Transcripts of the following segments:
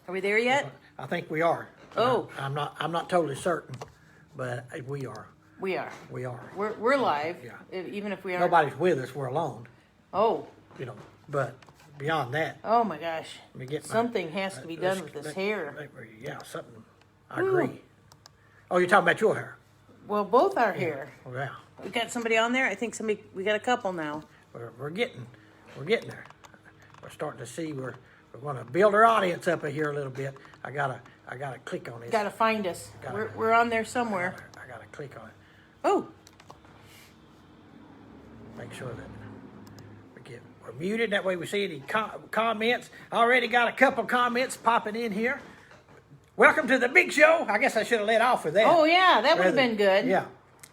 Are we there yet? I think we are. Oh. I'm not totally certain, but we are. We are. We are. We're live. Yeah. Even if we aren't. Nobody's with us. We're alone. Oh. But beyond that. Oh my gosh. Let me get something has to be done with this hair. Yeah, something. I agree. Oh, you're talking about your hair? Well, both our hair. Oh, yeah. We got somebody on there. I think we got a couple now. We're getting there. We're starting to see we're going to build our audience up here a little bit. I gotta click on this. Got to find us. We're on there somewhere. I gotta click on it. Oh. Make sure that we're muted. That way we see any comments. I already got a couple comments popping in here. Welcome to the big show. I guess I should have let off with that. Oh yeah, that would have been good. Yeah.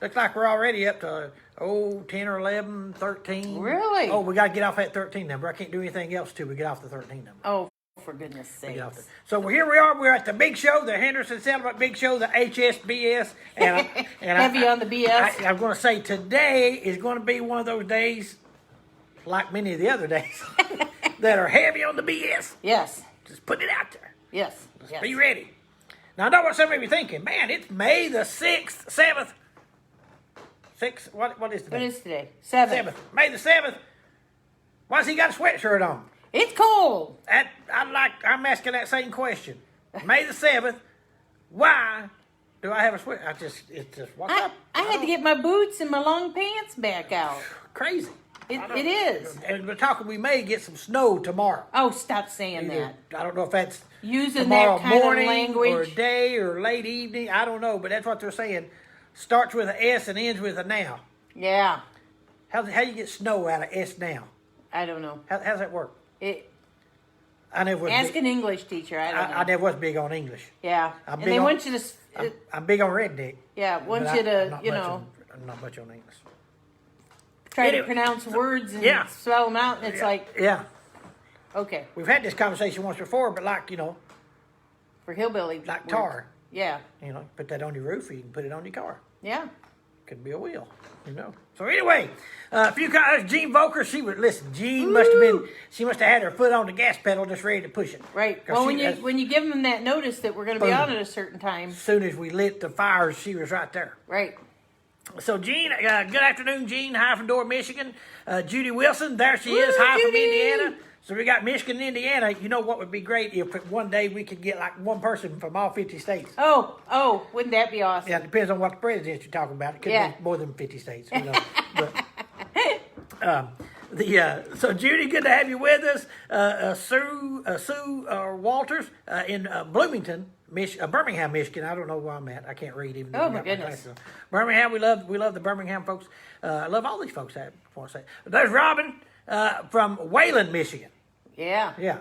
Looks like we're already up to 10 or 11, 13. Really? Oh, we got to get off that 13 number. I can't do anything else till we get off the 13 number. Oh, for goodness sakes. So here we are. We're at the big show, the Henderson Settlement Big Show, the HSBS. And Heavy on the BS. I'm going to say today is going to be one of those days, like many of the other days, that are heavy on the BS. Yes. Just put it out there. Yes. Be ready. Now, I know what some of you are thinking. Man, it's May the 6th, 7th. 6th, what is today? What is today? 7th. May the 7th. Why's he got a sweatshirt on? It's cold. I'm asking that same question. May the 7th. Why do I have a sweatshirt? It's just, what's up? I had to get my boots and my long pants back out. Crazy. It is. And we're talking we may get some snow tomorrow. Oh, stop saying that. I don't know if that's using tomorrow that kind morning of language or day or late evening. I don't know, but that's what they're saying. Starts with an S and ends with a now. Yeah. How do you get snow out of S now? I don't know. How's that work? I never was ask an English teacher. I don't know. I never was big on English. Yeah. And they want you to. I'm big on redneck. Yeah, want you to, I'm not much on English. Try to pronounce words and spell them out, and it's like. Yeah. Okay. We've had this conversation once before, but for hillbilly. Like tar. Yeah. Put that on your roof, or you can put it on your car. Yeah. Could be a wheel, So anyway, a few guys, Jean Volker, Jean must have had her foot on the gas pedal just ready to push it. Right. Well, when you give them that notice that we're going to be on at a certain time. As soon as we lit the fires, she was right there. Right. So Jean, good afternoon, Jean. Hi from Door, Michigan. Judy Wilson, there she is. Hi from Indiana. So we got Michigan and Indiana. You know what would be great if one day we could get like one person from all 50 states. Oh, wouldn't that be awesome? Yeah, it depends on what the president you're talking about. It could be more than 50 states. So Judy, good to have you with us. Sue Walters in Bloomington, Birmingham, Michigan. I don't know where I'm at. I can't read even though my goodness. Birmingham, we love the Birmingham folks. I love all these folks. I want to say. There's Robin from Wayland, Michigan. Yeah. Yeah.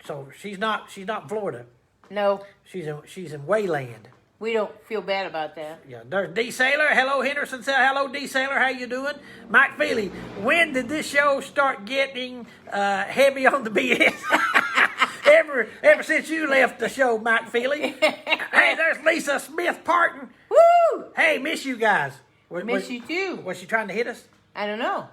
So she's not Florida. No. She's in Wayland. We don't feel bad about that. Yeah, there's D. Saylor. Hello, Henderson. Hello, D. Saylor. How you doing? Mike Feely. When did this show start getting heavy on the BS? ever since you left the show, Mike Feely. Hey, there's Lisa Smith Parton. Woo! Hey, miss you guys. Miss you too. Was she trying to hit us? I don't know.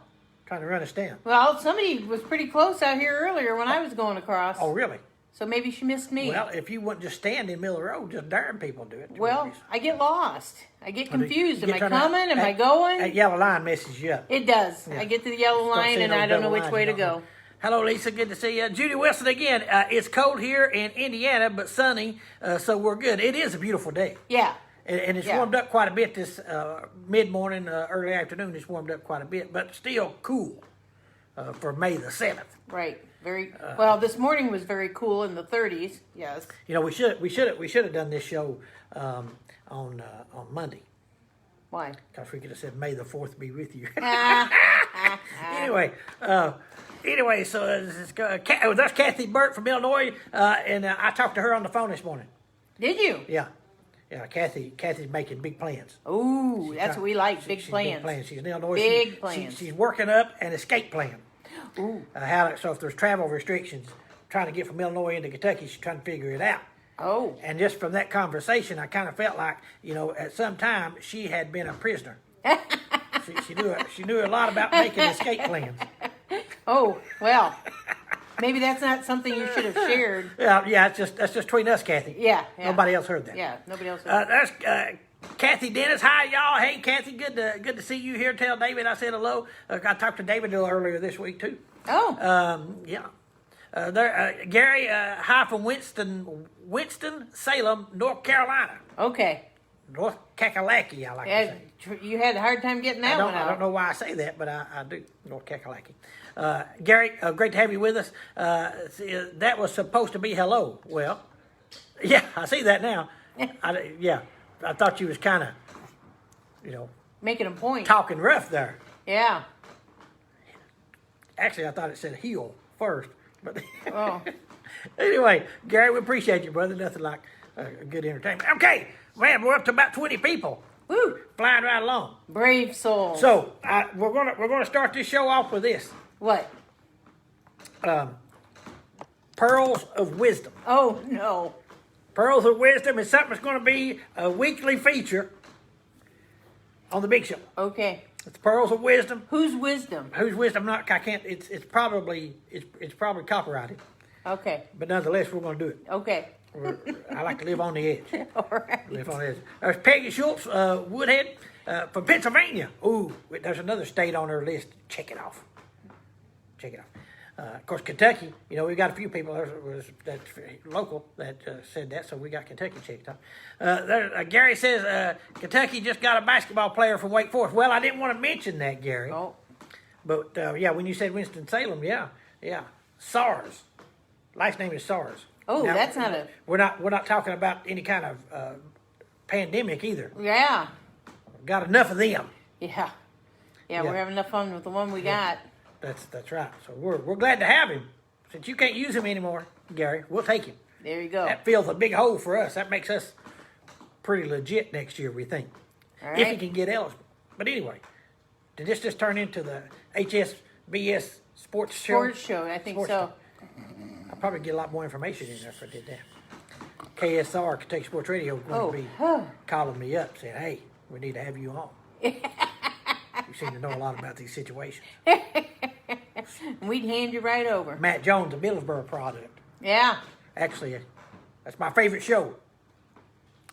Trying to run us down. Well, somebody was pretty close out here earlier when I was going across. Oh, really? So maybe she missed me. Well, if you wouldn't just stand in the middle of the road, just daring people to do it. Well, I get lost. I get confused. Am I coming? Am I going? That yellow line messes you up. It does. Yeah. I get to the yellow line and I don't know which way to go. Hello, Lisa. Good to see you. Judy Wilson again. It's cold here in Indiana, but sunny, so we're good. It is a beautiful day. Yeah. And it's warmed up quite a bit this mid-morning, early afternoon. It's warmed up quite a bit, but still cool for May the 7th. Right. Very well. This morning was very cool in the 30s. Yes. We should have done this show on Monday. Why? Because we could have said May the 4th be with you. Anyway, so that's Kathy Burt from Illinois, and I talked to her on the phone this morning. Did you? Yeah. Kathy's making big plans. Oh, that's what we like, big plans. Big plans. She's in Illinois. Big plans. She's working up an escape plan. Ooh. So if there's travel restrictions, trying to get from Illinois into Kentucky, she's trying to figure it out. Oh. And just from that conversation, I kind of felt like, at some time she had been a prisoner. she knew a lot about making escape plans. Oh, well. Maybe that's not something you should have shared. Yeah, that's just between us, Kathy. Yeah. Nobody else heard that. Yeah, nobody else heard That's Kathy Dennis. Hi, y'all. Hey, Kathy, good to see you here. Tell David I said hello. I talked to David a little earlier this week, too. Oh. Yeah. Gary, hi from Winston-Salem, North Carolina. Okay. North Kakalaki, I like to say. You had a hard time getting that one out. I don't know why I say that, but I do. North Kakalaki. Gary, great to have you with us. That was supposed to be hello. Well, yeah, I see that now. I thought you was kind of, making a point. talking rough there. Yeah. Actually, I thought it said heel first. But Oh. Anyway, Gary, we appreciate you, brother. Nothing like good entertainment. Okay, man, we're up to about 20 people. Woo. Flying right along. Brave soul. So we're gonna start this show off with this. What? Pearls of Wisdom. Oh, no. Pearls of Wisdom is something that's going to be a weekly feature on the Big Show. Okay. It's Pearls of Wisdom. Whose wisdom? Whose wisdom? I can't. It's probably copyrighted, Okay. but nonetheless, we're going to do it. Okay. I like to live on the edge. All right. Live on the edge. There's Peggy Schultz, Woodhead, from Pennsylvania. Ooh, there's another state on our list. Check it off. Of course, Kentucky, we've got a few people that's local that said that, so we got Kentucky checked off. Gary says Kentucky just got a basketball player from Wake Forest. Well, I didn't want to mention that, Gary. Oh. But, when you said Winston-Salem, yeah. SARS. Last name is SARS. Oh, Now, that's not a... We're not talking about any kind of pandemic either. Yeah. Got enough of them. Yeah. Yeah. We're having enough fun with the one we got. That's right. So we're glad to have him. Since you can't use him anymore, Gary, we'll take him. There you go. That fills a big hole for us. That makes us pretty legit next year, we think. All If he right. can get eligible. But anyway, did this just turn into the HSBS sports show? Sports show, I think Sports so. I'll probably get a lot more information in there if I did that. KSR, Kentucky Sports Radio, is going to be calling me up saying, hey, we need to have you on. You seem to know a lot about these situations. We'd hand you right over. Matt Jones, a Middlesboro product. Yeah. Actually, that's my favorite show.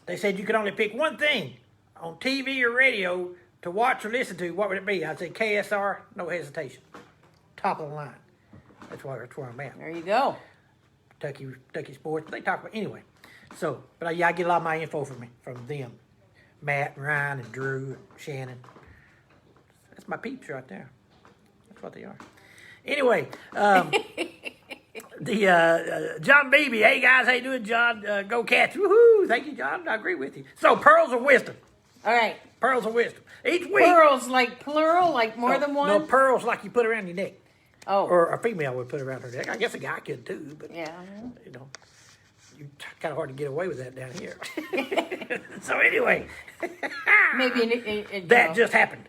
They said you could only pick one thing on TV or radio to watch or listen to. What would it be? I'd say KSR, no hesitation. Top of the line. That's where I'm at. There you go. Kentucky sports. They talk about anyway. So, but I get a lot of my info from them. Matt and Ryan and Drew and Shannon. That's my peeps right there. That's what they are. Anyway, the John Beebe. Hey guys, how you doing, John? Go Cats! Woohoo! Thank you, John. I agree with you. So, pearls of wisdom. All right. Pearls of wisdom. Each week. Pearls like plural, like more than one? No, pearls like you put around your neck. Oh. Or a female would put around her neck. I guess a guy could too, but Yeah. you kind of hard to get away with that down here. So anyway, Maybe that just happened.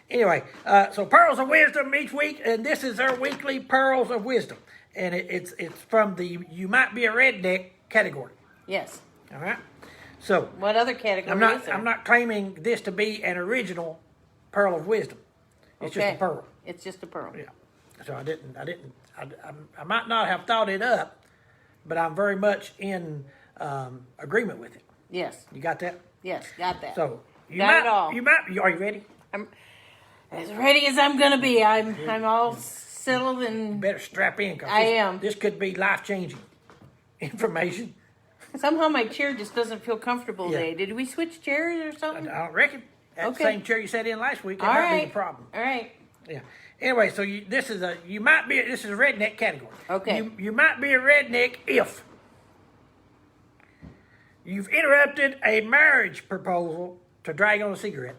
Anyway, so Pearls of Wisdom each week, and this is our weekly Pearls of Wisdom. And it's from the You Might Be a Redneck category. Yes. All right? So What other category is there? I'm not claiming this to be an original Pearl of Wisdom. It's just a pearl. It's just a pearl. Yeah. So I might not have thought it up, but I'm very much in agreement with it. Yes. You got that? Yes. Got that. So Got it all. Are you ready? I'm as ready as I'm gonna be. I'm all settled and Better strap in, because I am. This could be life-changing information. somehow my chair just doesn't feel comfortable Yeah. today. Did we switch chairs or something? I don't reckon. That's Okay. the same chair you sat in last week. That All might right. be the problem. All right. Yeah. Anyway, so this is a redneck category. Okay. You might be a redneck if you've interrupted a marriage proposal to drag on a cigarette.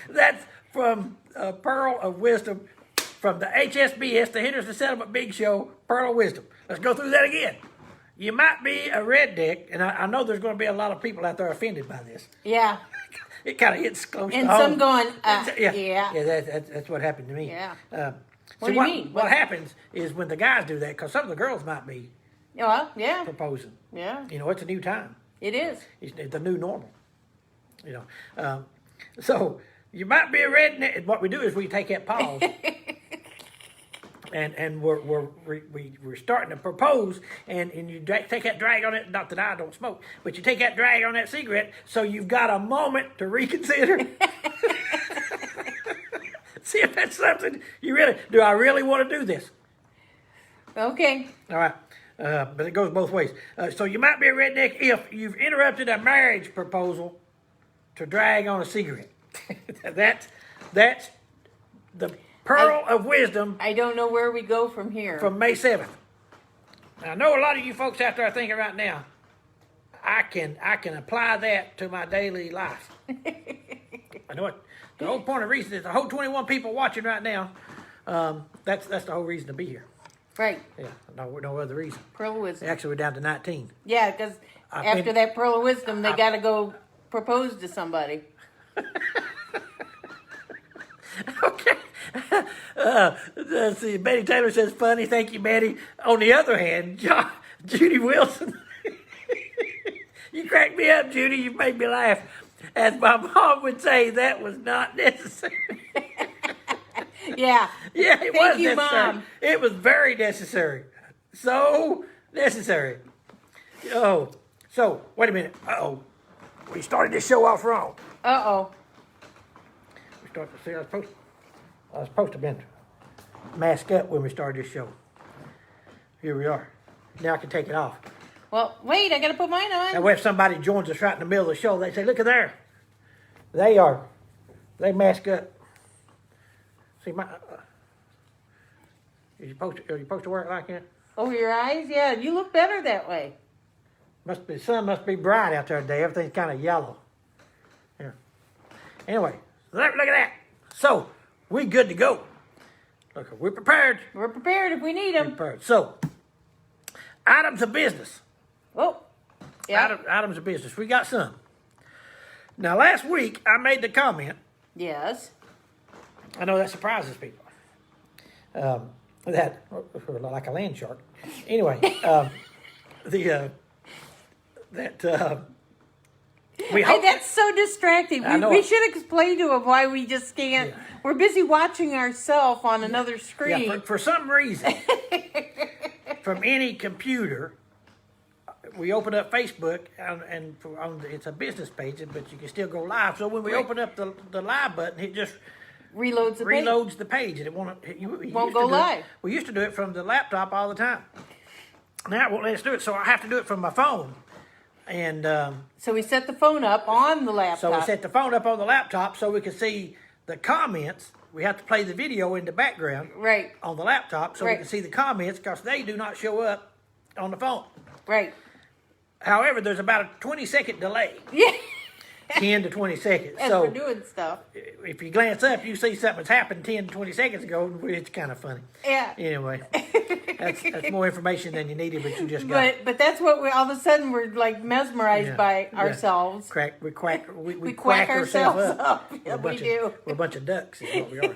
That's from Pearl of Wisdom from the HSBS, the Henderson Settlement Big Show, Pearl of Wisdom. Let's go through that again. You might be a redneck, and I know there's going to be a lot of people out there offended by this. Yeah. It kind of hits close And to home. some going, Yeah, yeah. that's what happened to me. Yeah. So What do you mean? What happens is when the guys do that, because some of the girls might be Well, yeah. proposing. Yeah. It's a new time. It is. It's the new normal. So you might be a redneck. What we do is we take that pause and we're starting to propose, and you take that drag on it. Not that I don't smoke, but you take that drag on that cigarette, so you've got a moment to reconsider. See if that's something you really do. I really want to do this. Okay. All right, but it goes both ways. So you might be a redneck if you've interrupted a marriage proposal to drag on a cigarette. that's the pearl of wisdom. I don't know where we go from here. From May 7th. Now, I know a lot of you folks out there are thinking right now, I can apply that to my daily life. I know it. The whole point of reason is the whole 21 people watching right now. That's the whole reason to be here. Right. Yeah, no other reason. Pearl of wisdom. Actually, we're down to 19. Yeah, because after that pearl of wisdom, they got to go propose to somebody. Okay. Let's see. Betty Taylor says, funny. Thank you, Betty. On the other hand, Judy Wilson. You cracked me up, Judy. You made me laugh. As my mom would say, that was not necessary. Yeah. Yeah, it Thank was you, necessary. Mom. It was very necessary. So necessary. Oh, so wait a minute. We started this show off wrong. Uh-oh. We started to see. I was supposed to have been masked up when we started this show. Here we are. Now I can take it off. Well, wait, I got to put mine on. That way, if somebody joins us right in the middle of the show, they say, "Look at there." They mask up. See, are you supposed to wear it like that? Over your eyes? Yeah, you look better that way. The sun must be bright out there today. Everything's kind of yellow. Yeah. Anyway, look at that. So, we good to go. Look, we're prepared. We're prepared if we need them. Prepared. So, items of business. Oh, yeah. Items of business. We got some. Now, last week, I made the comment. Yes. I know that surprises people. That, like a land shark. Anyway, we hope. That's so distracting. We should explain to them why we just can't. Yeah. We're busy watching ourselves on another screen. Yeah, for some reason, from any computer, we open up Facebook, and it's a business page, but you can still go live. So when we open up the live button, it just reloads the page, and it won't go live. We used to do it from the laptop all the time. Now it won't let us do it, so I have to do it from my phone. And so we set the phone up on the laptop. So we set the phone up on the laptop so we can see the comments. We have to play the video in the background on the laptop so we can see the comments because they do not show up on the phone. Right. However, there's about a 20-second delay. Yeah. 10 to 20 seconds. As we're doing stuff. If you glance up, you see something that's happened 10 to 20 seconds ago. It's kind of funny. Yeah. Anyway, that's more information than you needed, but you just got. But that's what all of a sudden we're like mesmerized by ourselves. We quack ourselves up. Yeah, we do. We're a bunch of ducks, is what we are.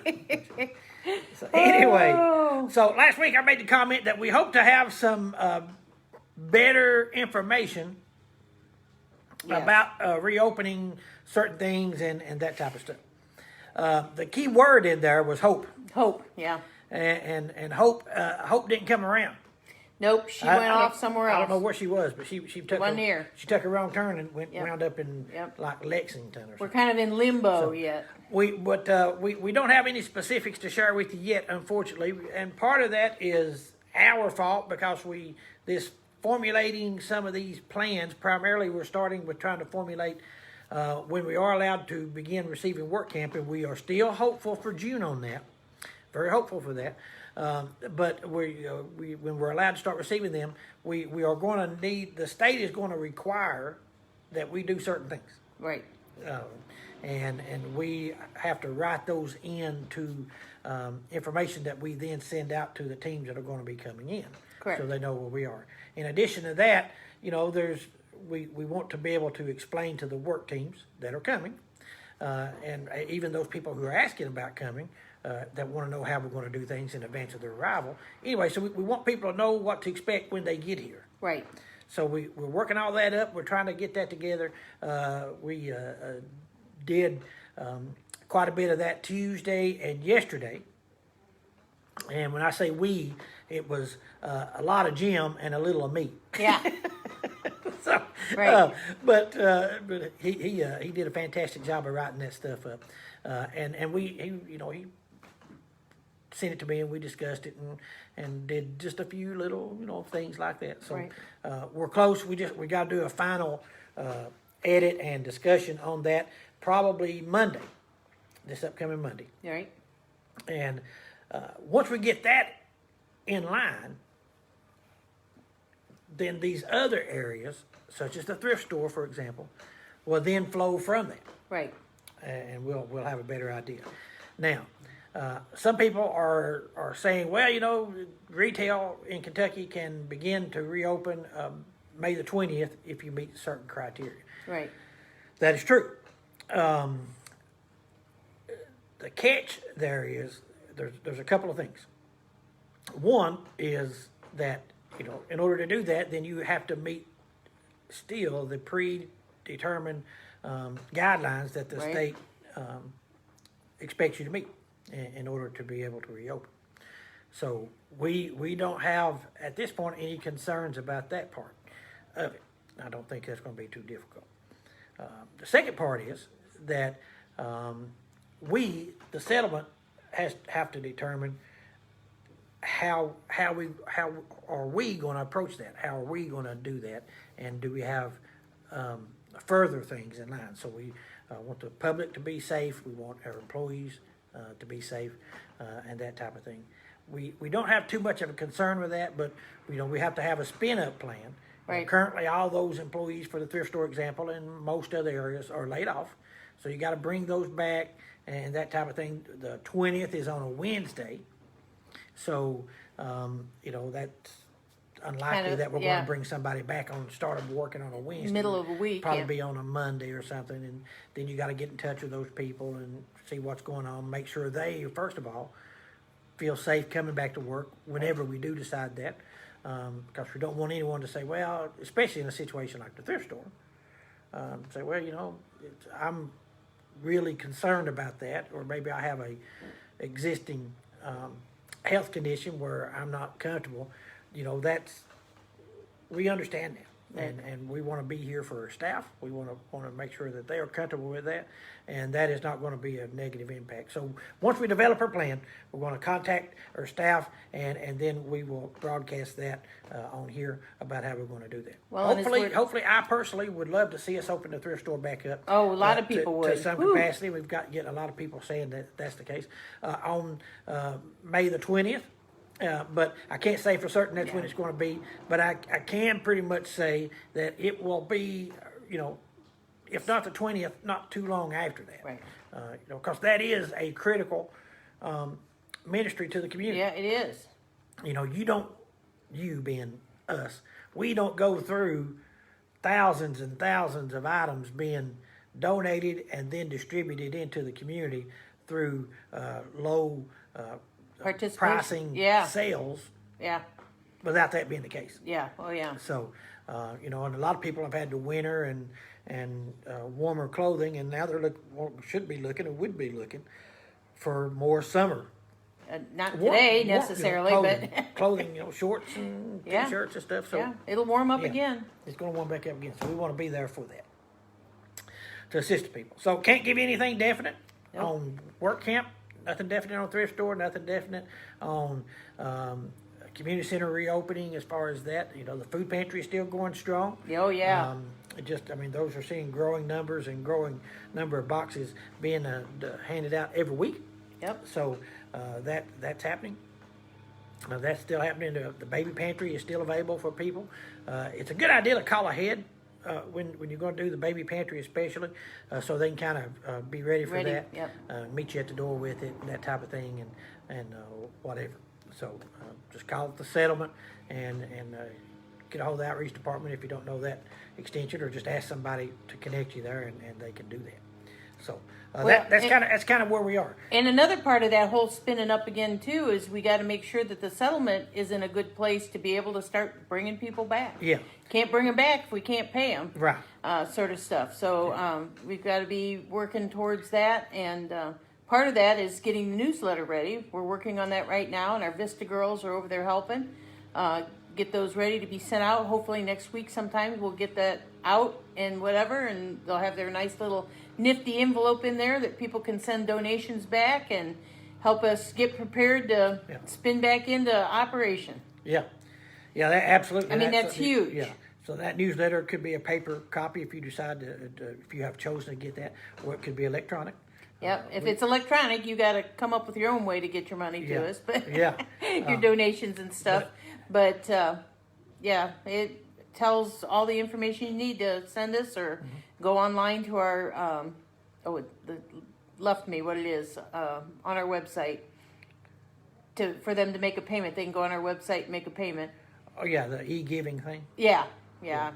So anyway, so last week I made the comment that we hope to have some better information about reopening certain things and that type of stuff. The key word in there was hope. Hope, yeah. And hope didn't come around. Nope, she went off somewhere else. I don't know where she was, but she took she took a wrong turn and wound up in like Lexington or something. We're kind of in limbo yet. We don't have any specifics to share with you yet, unfortunately, and part of that is our fault because formulating some of these plans, primarily we're starting with trying to formulate when we are allowed to begin receiving work camp, and we are still hopeful for June on that. Very hopeful for that. But when we're allowed to start receiving them, we are going to need, the state is going to require that we do certain things. Right. And we have to write those into information that we then send out to the teams that are going to be coming in. Correct. So they know where we are. In addition to that, we want to be able to explain to the work teams that are coming, and even those people who are asking about coming, that want to know how we're going to do things in advance of their arrival. Anyway, so we want people to know what to expect when they get here. Right. So we're working all that up. We're trying to get that together. We did quite a bit of that Tuesday and yesterday. And when I say we, it was a lot of Jim and a little of me. Yeah. So, Right. but he did a fantastic job of writing that stuff up, and he sent it to me and we discussed it and did just a few little things like that. So Right. we're close. We got to do a final edit and discussion on that probably Monday, this upcoming Monday, Right. and once we get that in line, then these other areas, such as the thrift store, for example, will then flow from that, Right. and we'll have a better idea. Now, some people are saying, well, retail in Kentucky can begin to reopen May the 20th if you meet certain criteria. Right. That is true. The catch there is there's a couple of things. One is that in order to do that, then you have to meet still the predetermined guidelines that the Right. state expects you to meet in order to be able to reopen. So we don't have at this point any concerns about that part of it. I don't think that's going to be too difficult. The second part is that the settlement, have to determine how are we going to approach that? How are we going to do that? And do we have further things in line? So we want the public to be safe. We want our employees to be safe, and that type of thing. We don't have too much of a concern with that, but we have to have a spin-up plan. Right. Currently, all those employees, for the thrift store example, in most other areas are laid off. So you got to bring those back and that type of thing. The 20th is on a Wednesday. So, that's unlikely that we're going to bring somebody back on, start them working on a Wednesday. Middle of a week, Probably yeah. be on a Monday or something. And then you got to get in touch with those people and see what's going on. Make sure they, first of all, feel safe coming back to work whenever we do decide that. Because we don't want anyone to say, well, especially in a situation like the thrift store, say, well, I'm really concerned about that, or maybe I have a existing health condition where I'm not comfortable. We understand that. And we want to be here for our staff. We want to make sure that they are comfortable with that, and that is not going to be a negative impact. So once we develop our plan, we're going to contact our staff, and then we will broadcast that on here about how we're going to do that. Well, hopefully, I personally would love to see us open the thrift store back up. Oh, a lot of people would. To some capacity. We've got getting a lot of people saying that that's the case on May the 20th. But I can't say for certain that's when it's going to be. But I can pretty much say that it will be, if not the 20th, not too long after that. Right. Because that is a critical ministry to the community. Yeah, it is. You being us, we don't go through thousands and thousands of items being donated and then distributed into the community through low pricing sales Yeah. without that being the case. Yeah. Oh, yeah. So, and a lot of people have had the winter and warmer clothing, and now should be looking and would be looking for more summer. Not today necessarily, clothing, but clothing, shorts and t-shirts and stuff. So yeah, it'll warm up again. It's going to warm back up again. So we want to be there for that to assist people. So can't give you anything definite on work camp. Nothing definite on thrift store. Nothing definite on community center reopening as far as that. The food pantry is still going strong. Oh, yeah. Those are seeing growing numbers and growing number of boxes being handed out every week. Yep. So that's happening. That's still happening. The baby pantry is still available for people. It's a good idea to call ahead when you're going to do the baby pantry, especially, so they can kind of be ready for that. Yep. Meet you at the door with it and that type of thing, and whatever. So just call it the settlement and get a hold of the outreach department if you don't know that extension, or just ask somebody to connect you there, and they can do that. So that's kind of where we are. And another part of that whole spinning up again too is we got to make sure that the settlement is in a good place to be able to start bringing people back. Yeah. Can't bring them back if we can't pay them. Right. Sort of stuff. So we've got to be working towards that, and part of that is getting the newsletter ready. We're working on that right now, and our Vista girls are over there helping get those ready to be sent out. Hopefully next week sometime we'll get that out and whatever, and they'll have their nice little nifty envelope in there that people can send donations back and help us get prepared to spin back into operation. Yeah, that absolutely. I mean, that's huge. Yeah. So that newsletter could be a paper copy if you decide if you have chosen to get that, or it could be electronic. Yep. If it's electronic, you got to come up with your own way to get your money to us, but your donations and stuff. But it tells all the information you need to send us, or go online to our it left me what it is on our website for them to make a payment. They can go on our website and make a payment. Oh yeah, the e-giving thing. Yeah.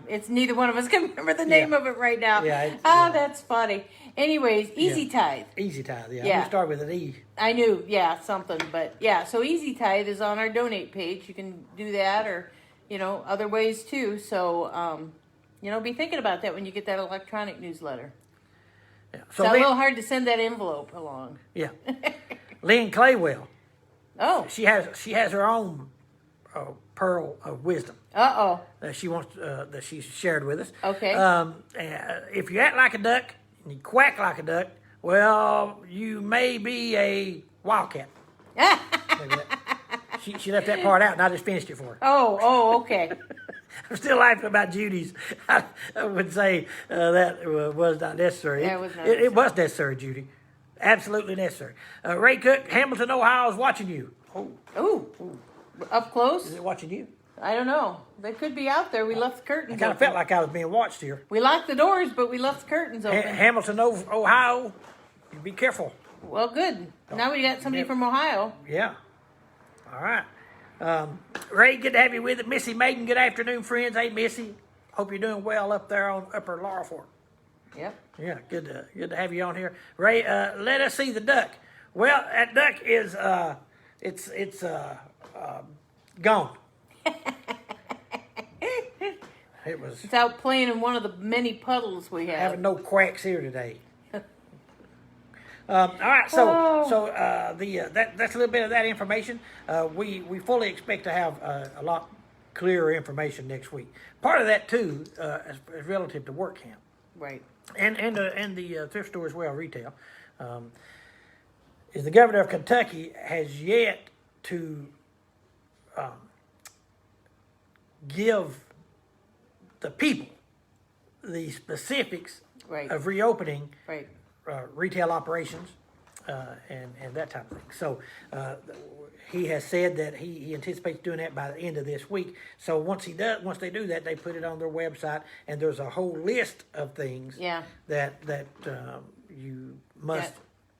It's neither one of us can remember the name of it right now. That's funny. Anyways, Easy Tithe. Easy Tithe, yeah. We start with an E. I knew, something, but so Easy Tithe is on our donate page. You can do that, or other ways too. So be thinking about that when you get that electronic newsletter. Yeah. So it's a little hard to send that envelope along. Yeah. Lynn Claywell. Oh. She has her own pearl of wisdom. That she wants that she's shared with us. Okay. If you act like a duck and you quack like a duck, well, you may be a wildcat. She left that part out, and I just finished it for her. Oh, okay. I'm still laughing about Judy's. I would say that was not necessary. Yeah, it was not It was necessary, Judy. Absolutely necessary. Ray Cook, Hamilton, Ohio, is watching you. Oh, up close? Is it watching you? I don't know. They could be out there. We left the curtains I kind of felt like I was being watched here. We locked the doors, but we left the curtains open. Hamilton, Ohio, you be careful. Well, good. Now we got somebody from Ohio. Yeah. All right. Ray, good to have you with it. Missy Maiden, good afternoon, friends. Hey, Missy. Hope you're doing well up there on Upper Laurel Fork. Yep. Yeah, good to have you on here. Ray, let us see the duck. Well, that duck is it's gone. It's out playing in one of the many puddles we have. Having no quacks here today. All right, so that's a little bit of that information. We fully expect to have a lot clearer information next week. Part of that too is relative to work camp, right? And the thrift store as well, retail. Is the governor of Kentucky has yet to give the people the specifics of reopening retail operations and that type of thing. So he has said that he anticipates doing that by the end of this week. So once they do that, they put it on their website, and there's a whole list of things that you must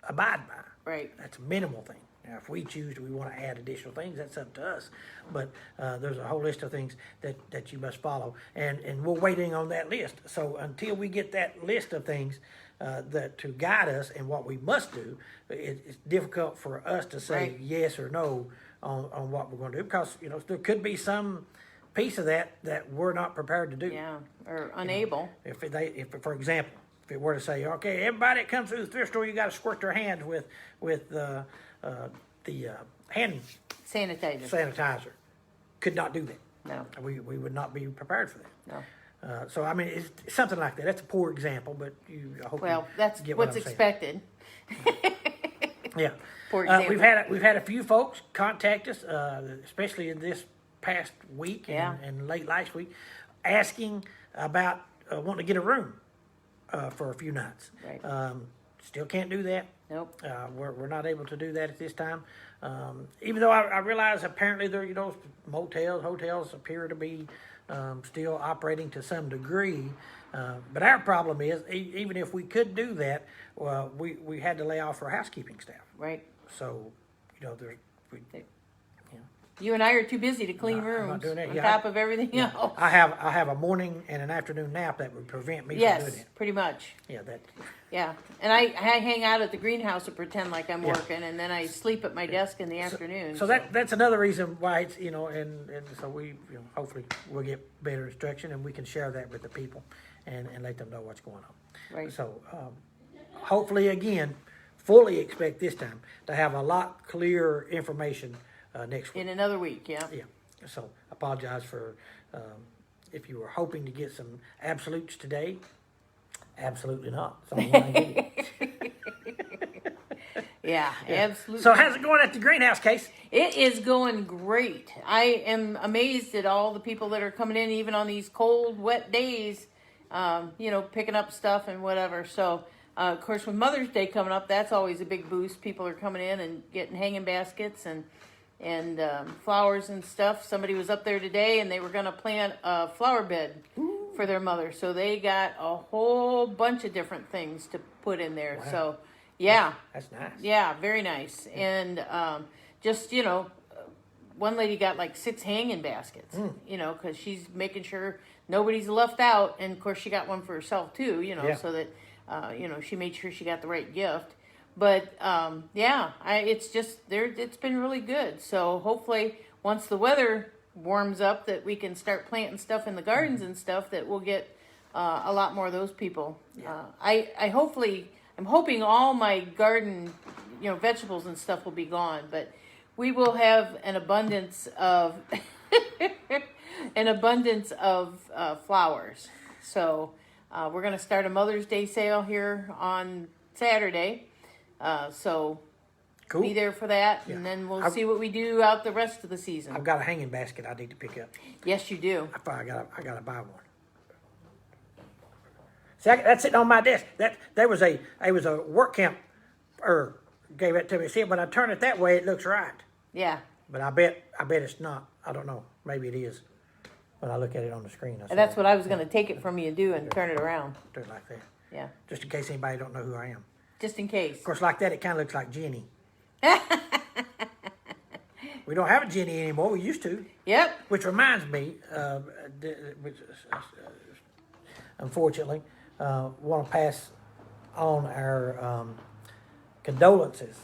abide by. Right. That's a minimal thing. Now, if we choose, we want to add additional things, that's up to us. But there's a whole list of things that you must follow. And we're waiting on that list. So until we get that list of things that to guide us in what we must do, it's difficult for us to say yes or no on what we're going to do. Because, there could be some piece of that we're not prepared to do. Yeah, or unable. If for example, if it were to say, okay, everybody that comes through the thrift store, you got to squirt their hands with the hand sanitizer. Could not do that. No. We would not be prepared for that. No. So I mean, it's something like that. That's a poor example, but I hope that's get what's what I'm expected. Yeah. Poor example. We've had a few folks contact us, especially in this past week and late last week, asking about wanting to get a room for a few nights. Right. Still can't do that. Nope. We're not able to do that at this time. Even though I realize apparently there, motels, hotels appear to be still operating to some degree. But our problem is, even if we could do that, we had to lay off our housekeeping staff. Right. So, you and I are too busy to clean rooms. I'm not doing that. On top of everything else. I have a morning and an afternoon nap that would prevent me from doing it. Yes, pretty much. Yeah, that. Yeah, and I hang out at the greenhouse and pretend like I'm working, and then I sleep at my desk in the afternoon. So that's another reason why it's and so we hopefully we'll get better instruction, and we can share that with the people and let them know what's going on. Right. So hopefully again fully expect this time to have a lot clearer information next week. In another week, yeah. Yeah. So I apologize for if you were hoping to get some absolutes today. Absolutely not. So I'm gonna give you. Yeah, absolutely. So how's it going at the greenhouse, Case? It is going great. I am amazed at all the people that are coming in, even on these cold, wet days, picking up stuff and whatever. So, of course, with Mother's Day coming up, that's always a big boost. People are coming in and getting hanging baskets and flowers and stuff. Somebody was up there today, and they were going to plant a flower bed for their mother. So they got a whole bunch of different things to put in there. Wow. So, yeah. That's nice. Yeah, very nice. And one lady got like 6 hanging baskets, because she's making sure nobody's left out. And of course, she got one for herself too, so that, she made sure she got the right gift. But it's been really good. So hopefully, once the weather warms up, that we can start planting stuff in the gardens and stuff, that we'll get a lot more of those people. Yeah. I'm hoping all my garden, vegetables and stuff will be gone, but we will have an abundance of flowers. So we're going to start a Mother's Day sale here on Saturday. So cool. Be there for that, and then we'll see what we do out the rest of the season. I've got a hanging basket I need to pick up. Yes, you do. I gotta buy one. See, that's sitting on my desk. It was a work camp, gave it to me. See, when I turn it that way, it looks right. Yeah. But I bet it's not. I don't know. Maybe it is. When I look at it on the screen, And that's what I was going to take it from you and do and turn it around. Do it like that. Yeah. Just in case anybody don't know who I am. Just in case. Of course, like that, it kind of looks like Jenny. We don't have a Jenny anymore. We used to. Yep. Which reminds me, unfortunately, want to pass on our condolences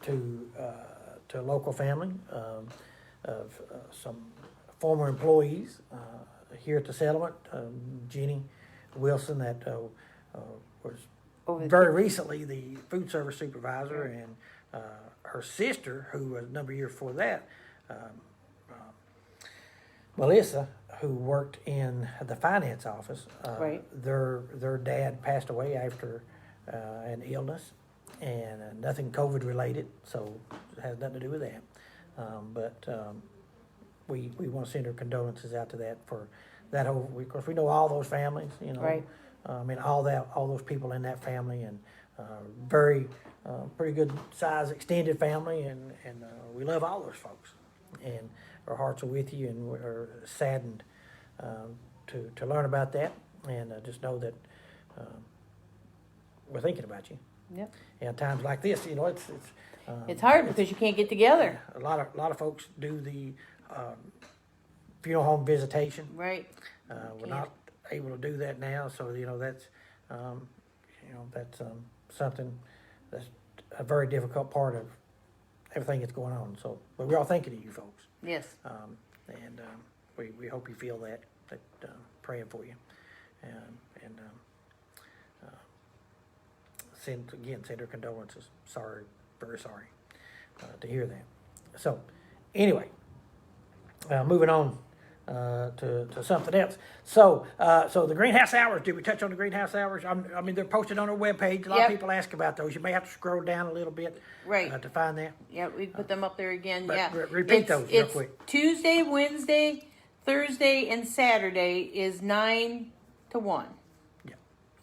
to a local family of some former employees here at the settlement. Jenny Wilson, that was very recently the food service supervisor, and her sister, who was a number of years before that, Melissa, who worked in the finance office. Right. Their dad passed away after an illness, and nothing COVID related, so it has nothing to do with that. We want to send our condolences out to that for that whole. Of course, we know all those families, Right. All those people in that family, and very pretty good size extended family, and we love all those folks, and our hearts are with you, and we're saddened to learn about that, and just know that we're thinking about you. Yep. And times like this, It's hard because you can't get together. A lot of folks do the funeral home visitation. Right. We're not able to do that now, so that's that's something that's a very difficult part of everything that's going on. So, but we're all thinking of you folks. Yes. We hope you feel that praying for you, and send our condolences. Sorry, very sorry to hear that. So, anyway, moving on to something else. So the greenhouse hours. Did we touch on the greenhouse hours? They're posted on our webpage. A lot of people ask about those. You may have to scroll down a little bit, to find that. Yeah, we put them up there again. But yeah, repeat those real quick. Tuesday, Wednesday, Thursday, and Saturday is 9 to 1. Yeah.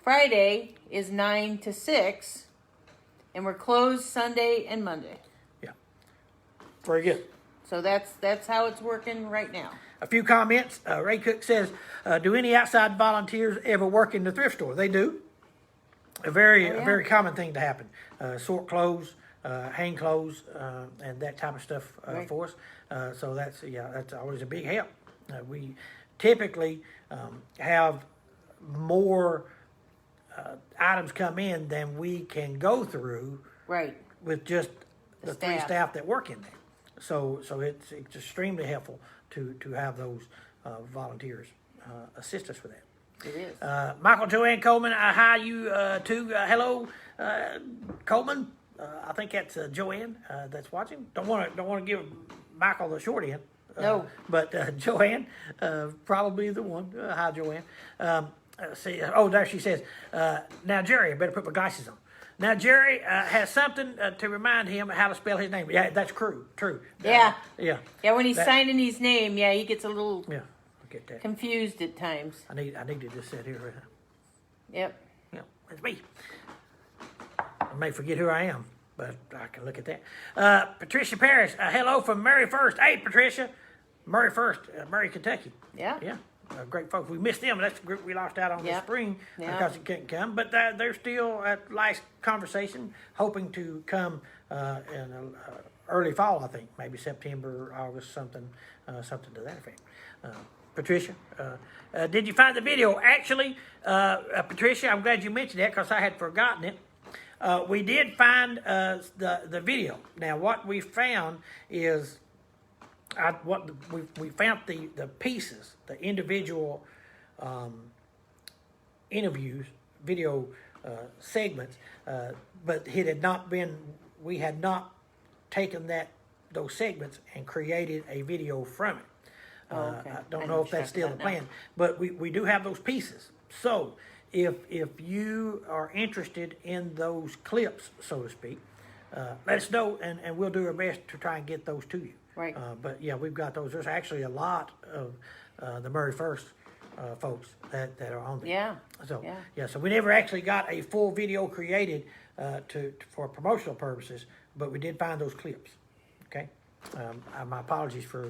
Friday is 9 to 6, and we're closed Sunday and Monday. Yeah. Very good. So that's how it's working right now. A few comments. Ray Cook says, do any outside volunteers ever work in the thrift store? They do. A very common thing to happen. Sort clothes, hang clothes, and that type of stuff for us. So that's always a big help. We typically have more items come in than we can go through. Right. With just the three staff that work in there. So it's extremely helpful to have those volunteers assist us with that. It is. Michael Joanne Coleman, hi you too. Hello, Coleman. I think that's Joanne that's watching. Don't want to give Michael the short end. No. But Joanne, probably the one. Hi, Joanne. See, oh, there she says. Now, Jerry, I better put my glasses on. Now, Jerry has something to remind him how to spell his name. Yeah, that's true. Yeah. Yeah. Yeah, when he's signing his name, yeah, he gets a little Yeah, I'll get that. confused at times. I need to just sit here. Yep. Yeah, it's me. I may forget who I am, but I can look at that. Patricia Parrish, hello from Murray First. Hey, Patricia. Murray First, Murray, Kentucky. Yeah. Yeah. Great folks. We missed them. That's the group we lost out on this Yep. spring Yeah. because it couldn't come. But they're still at last conversation, hoping to come in early fall, I think, maybe September, August, something to that effect. Patricia, did you find the video? Actually, Patricia, I'm glad you mentioned that because I had forgotten it. We did find the video. Now, what we found is we found the pieces, the individual interviews, video segments, but it had not been. We had not taken those segments and created a video from it. Okay. I don't know if that's still the plan, but we do have those pieces. So if you are interested in those clips, so to speak, let us know, and we'll do our best to try and get those to you. Right. But yeah, we've got those. There's actually a lot of the Murray First folks that are on there. Yeah. So yeah. So we never actually got a full video created for promotional purposes, but we did find those clips. Okay. My apologies for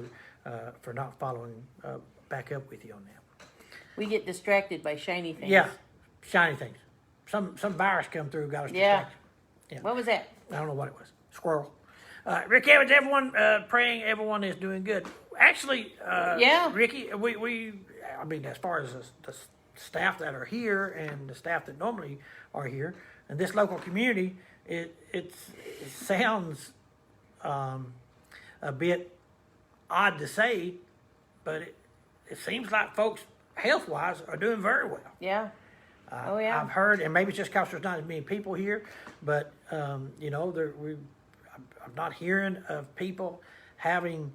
not following back up with you on that. We get distracted by shiny things. Yeah, shiny things. Some virus come through, got us Yeah. distracted. Yeah. What was that? I don't know what it was. Squirrel. Rick Evans, everyone praying everyone is doing good. Actually, Yeah. Ricky, I mean, as far as the staff that are here and the staff that normally are here, and this local community, it sounds a bit odd to say, but it seems like folks, health-wise, are doing very well. Yeah. Oh, yeah. I've heard, and maybe it's just because there's not as many people here, but I'm not hearing of people having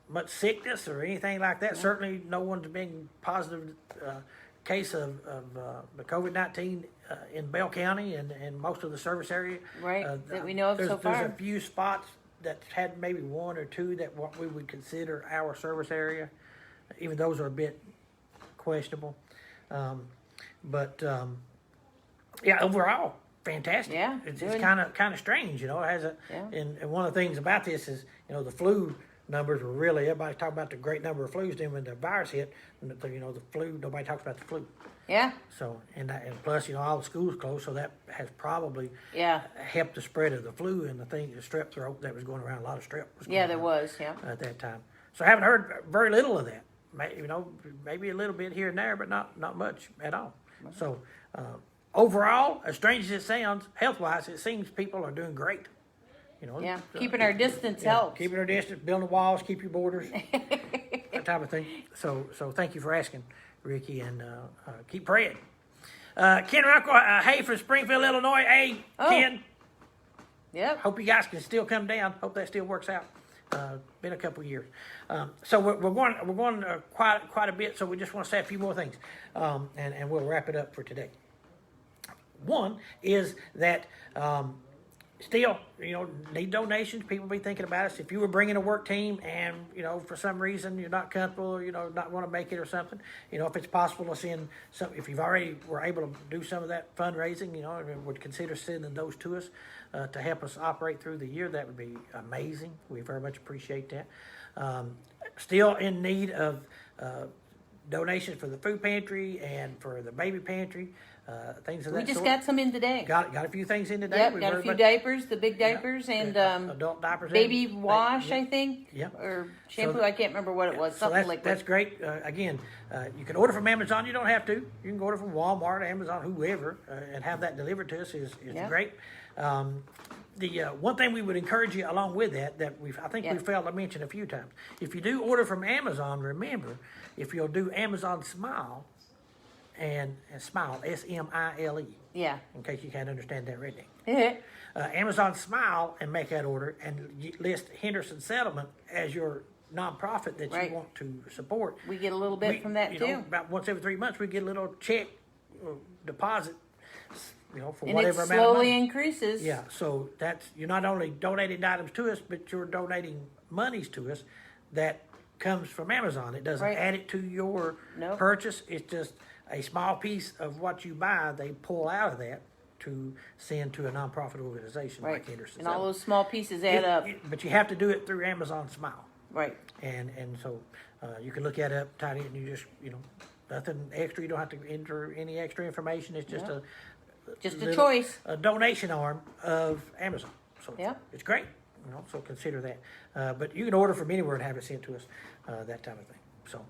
much sickness or anything like that. Certainly, no one's been positive case of the COVID-19 in Bell County and most of the service area. Right, that we know of so far. There's a few spots that had maybe one or two that what we would consider our service area. Even those are a bit questionable. Yeah, overall, fantastic. Yeah, it's good. kind of strange, It has and one of the things about this is, the flu numbers were really, everybody's talking about the great number of flus. Then when the virus hit, the flu, nobody talks about the flu. Yeah. So and plus, all the schools closed, so that has probably Yeah. helped the spread of the flu and the strep throat that was going around. A lot of strep was going Yeah, there around was. Yeah. at that time. So I haven't heard very little of that. Maybe a little bit here and there, but not much at all. So overall, as strange as it sounds, health-wise, it seems people are doing great. Yeah. Keeping our distance helps. Keeping our distance, building walls, keep your borders, that type of thing. So thank you for asking, Ricky, and keep praying. Ken Runkle, hey, from Springfield, Illinois. Hey, Oh. Ken. Yep. Hope you guys can still come down. Hope that still works out. Been a couple of years. So we're going quite a bit. So we just want to say a few more things, and we'll wrap it up for today. One is that still, need donations. People be thinking about us. If you were bringing a work team and, for some reason you're not comfortable, or, not want to make it or something, if it's possible to send some, if you've already were able to do some of that fundraising, and would consider sending those to us to help us operate through the year, that would be amazing. We very much appreciate that. Still in need of donations for the food pantry and for the baby pantry. Things of that We just sort. got some in today. Got a few things in today. Yep, We got a very few much- diapers, the big diapers, and adult diapers, baby and- wash, yeah. I think. Yeah. Or shampoo, So- I can't remember what it was. So Something like that's that. great. Again, you can order from Amazon. You don't have to. You can order from Walmart, Amazon, whoever, and have that delivered to us is Yeah. great. The one thing we would encourage you along with that I think Yeah. we failed to mention a few times. If you do order from Amazon, remember, if you'll do Amazon Smile, and Smile, SMILE, Yeah. in case you can't understand that redneck. Amazon Smile and make that order and list Henderson Settlement as your nonprofit that Right. you want to support. We get a little bit from that too. About once every 3 months, we get a little check or deposit, for And whatever it amount of slowly money. increases. Yeah, so you're not only donating items to us, but you're donating monies to us that comes from Amazon. It doesn't Right. add it to your Nope. purchase. It's just a small piece of what you buy. They pull out of that to send to a nonprofit organization Right. like Henderson. And all Settlement. those small pieces add up. But you have to do it through Amazon Smile. Right. And so you can look that up, tidy it, and you just, nothing extra. You don't have to enter any extra information. It's just Just a little- choice. a donation arm of Amazon. So Yeah. it's great. So consider that. But you can order from anywhere and have it sent to us, that type of thing. So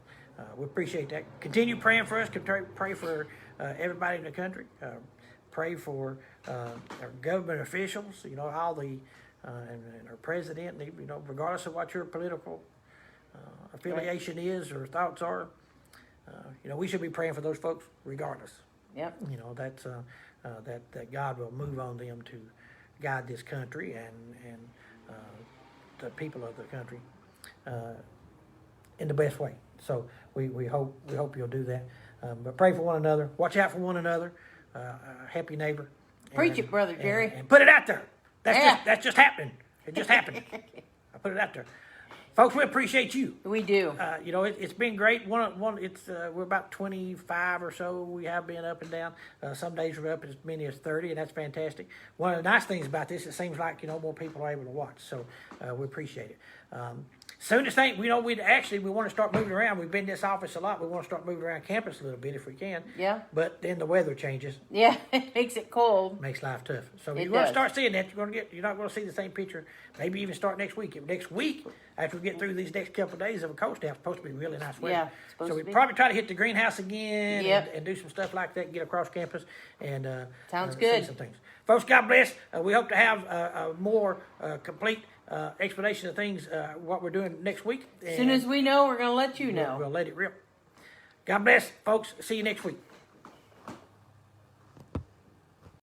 we appreciate that. Continue praying for us. Pray for everybody in the country. Pray for our government officials. All the and our president. Regardless of what your political affiliation is or thoughts are, we should be praying for those folks regardless. Yep. That's that God will move on them to guide this country and the people of the country in the best way. So we hope you'll do that. But pray for one another. Watch out for one another. Help your neighbor. Preach it, Brother Jerry. And put it out there. Yeah. That's just happening. It just happened. I put it out there. Folks, we appreciate you. We do. It's been great. We're about 25 or so. We have been up and down. Some days we're up as many as 30, and that's fantastic. One of the nice things about this, it seems like more people are able to watch. So we appreciate it. Soonest thing, we want to start moving around. We've been in this office a lot. We want to start moving around campus a little bit if we can. Yeah. But then the weather changes. Yeah, it makes it cold. Makes life tough. So It you're going to does. start seeing that. You're not going to see the same picture. Maybe even start next week. Next week, after we get through these next couple of days of a cold snap, it's supposed to be really nice weather. Yeah, it's supposed so to we be. probably try to hit the greenhouse again Yep. and do some stuff like that. Get across campus and Sounds see good. some things. Folks, God bless. We hope to have a more complete explanation of things. What we're doing next week. As soon as we know, we're going to let you know. We'll let it rip. God bless, folks. See you next week.